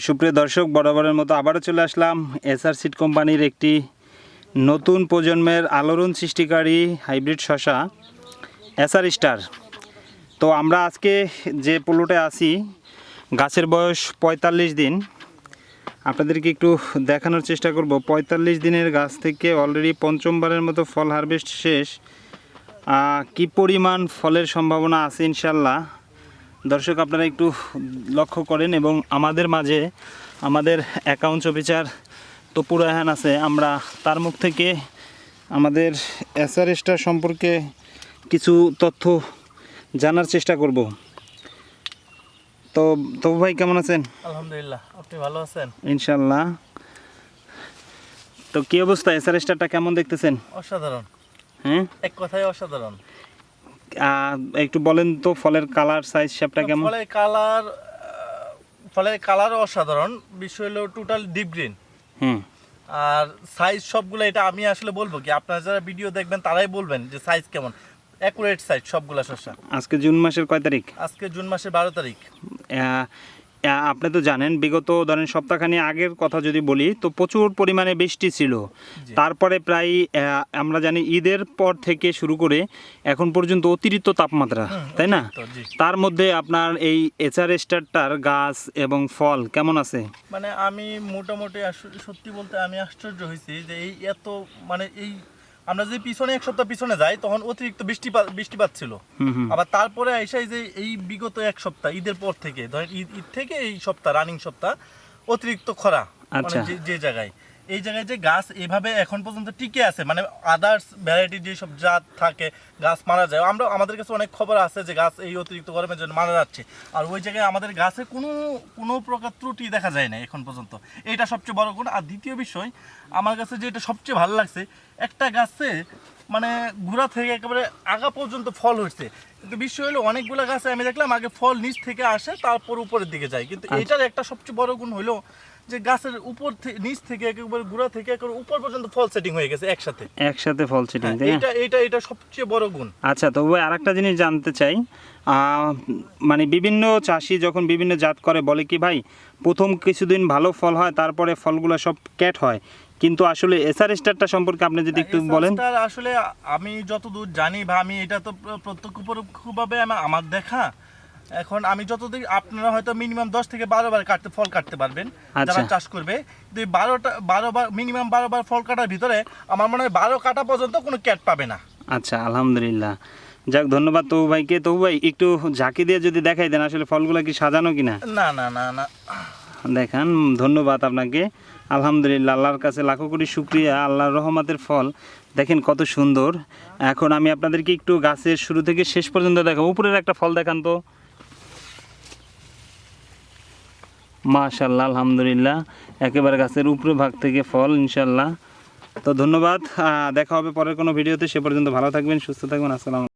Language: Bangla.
সুপ্রিয় দর্শক, বরাবরের মতো আবারও চলে আসলাম এসআর সিড কোম্পানির একটি নতুন প্রজন্মের আলোড়ন সৃষ্টিকারী হাইব্রিড শসা এসআর স্টার। তো আমরা আজকে যে প্লটে আছি, গাছের বয়স ৪৫ দিন। আপনাদেরকে একটু দেখানোর চেষ্টা করব। ৪৫ দিনের গাছ থেকে অলরেডি পঞ্চমবারের মতো ফল হারভেস্ট শেষ। কি পরিমাণ ফলের সম্ভাবনা আছে ইনশাল্লাহ দর্শক আপনারা একটু লক্ষ্য করেন। এবং আমাদের মাঝে আমাদের অ্যাকাউন্টস অফিসার তপু রায়হান আছে, আমরা তার মুখ থেকে আমাদের এসআর স্টার সম্পর্কে কিছু তথ্য জানার চেষ্টা করব। তো তপু ভাই কেমন আছেন? আলহামদুলিল্লাহ, আপনি ভালো আছেন? ইনশাল্লাহ। তো কী অবস্থা, এসআর স্টারটা কেমন দেখতেছেন? অসাধারণ। হ্যাঁ, এক কথায় অসাধারণ। একটু বলেন তো ফলের কালার সাইজ শেপটা কেমন? ফলের কালার অসাধারণ। বিষয় হলো টোটাল ডিপ গ্রিন। আর সাইজ সবগুলো, এটা আমি আসলে বলবো কি, আপনারা যারা ভিডিও দেখবেন তারাই বলবেন যে সাইজ কেমন। অ্যাকুরেট সাইজ সবগুলা শসা। আজকে জুন মাসের কয় তারিখ? আজকে জুন মাসের 12 তারিখ। আপনি তো জানেন বিগত ধরেন সপ্তাহখানি আগের কথা যদি বলি তো প্রচুর পরিমাণে বৃষ্টি ছিল। তারপরে প্রায় আমরা জানি ঈদের পর থেকে শুরু করে এখন পর্যন্ত অতিরিক্ত তাপমাত্রা, তাই না? তার মধ্যে আপনার এই এসআর স্টারটার গাছ এবং ফল কেমন আছে? মানে আমি মোটামুটি সত্যি বলতে আমি আশ্চর্য হয়েছি যে এই এত মানে এই আমরা যে পিছনে এক সপ্তাহ পিছনে যাই তখন অতিরিক্ত বৃষ্টিপাত ছিল। আবার তারপরে এসে যে এই বিগত এক সপ্তাহ ঈদের পর থেকে ধরেন ঈদ থেকে এই সপ্তাহ রানিং সপ্তাহ অতিরিক্ত খরা। মানে যে জায়গায় এই জায়গায় যে গাছ এভাবে এখন পর্যন্ত টিকে আছে, মানে আদার্স ভ্যারাইটি যেসব জাত থাকে গাছ মারা যায়, আমাদের কাছে অনেক খবর আছে যে গাছ এই অতিরিক্ত গরমের জন্য মারা যাচ্ছে। আর ওই জায়গায় আমাদের গাছে কোনো প্রকার ত্রুটি দেখা যায় না এখন পর্যন্ত। এটা সবচেয়ে বড় গুণ। আর দ্বিতীয় বিষয় আমার কাছে যেটা সবচেয়ে ভালো লাগছে, একটা গাছে মানে গোড়া থেকে একেবারে আগা পর্যন্ত ফল হচ্ছে। কিন্তু বিষয় হলো অনেকগুলো গাছে আমি দেখলাম আগে ফল নিচ থেকে আসে তারপর উপরের দিকে যায়, কিন্তু এটার একটা সবচেয়ে বড় গুণ হলো যে গাছের উপর নিচ থেকে একেবারে গোড়া থেকে একেবারে উপর পর্যন্ত ফল সেটিং হয়ে গেছে একসাথে ফল সেটিং। এটা সবচেয়ে বড় গুণ। আচ্ছা, তো ভাই আরেকটা জিনিস জানতে চাই, মানে বিভিন্ন চাষি যখন বিভিন্ন জাত করে বলে কি ভাই প্রথম কিছুদিন ভালো ফল হয় তারপরে ফলগুলো সব ক্যাট হয়, কিন্তু আসলে এসআর স্টারটা সম্পর্কে আপনি যদি একটু বলেন। আসলে আমি যতদূর জানি বা আমি এটা তো প্রত্যক্ষভাবে আমার দেখা, এখন আমি যতদিন আপনারা হয়তো মিনিমাম 10 থেকে 12 বার ফল কাটতে পারবেন যারা চাষ করবে। কিন্তু 12 বার মিনিমাম 12 বার ফল কাটার ভিতরে আমার মনে হয় 12 কাটা পর্যন্ত কোনো ক্যাট পাবে না। আচ্ছা, আলহামদুলিল্লাহ। যাক, ধন্যবাদ তবু ভাইকে। তবু ভাই একটু ঝাঁকি দিয়ে যদি দেখাই দেন আসলে ফলগুলো কি সাজানো কিনা। না না না না দেখান। ধন্যবাদ আপনাকে। আলহামদুলিল্লাহ, আল্লাহর কাছে লাখো কোটি শুকরিয়া। আল্লাহর রহমতের ফল দেখেন কত সুন্দর। এখন আমি আপনাদেরকে একটু গাছের শুরু থেকে শেষ পর্যন্ত দেখাবো। উপরের একটা ফল দেখান তো। মাশাআল্লাহ, আলহামদুলিল্লাহ, একেবারে গাছের উপরে ভাগ থেকে ফল ইনশাল্লাহ। তো ধন্যবাদ, দেখা হবে পরের কোনো ভিডিওতে। সে পর্যন্ত ভালো থাকবেন, সুস্থ থাকবেন। আসসালামু আলাইকুম।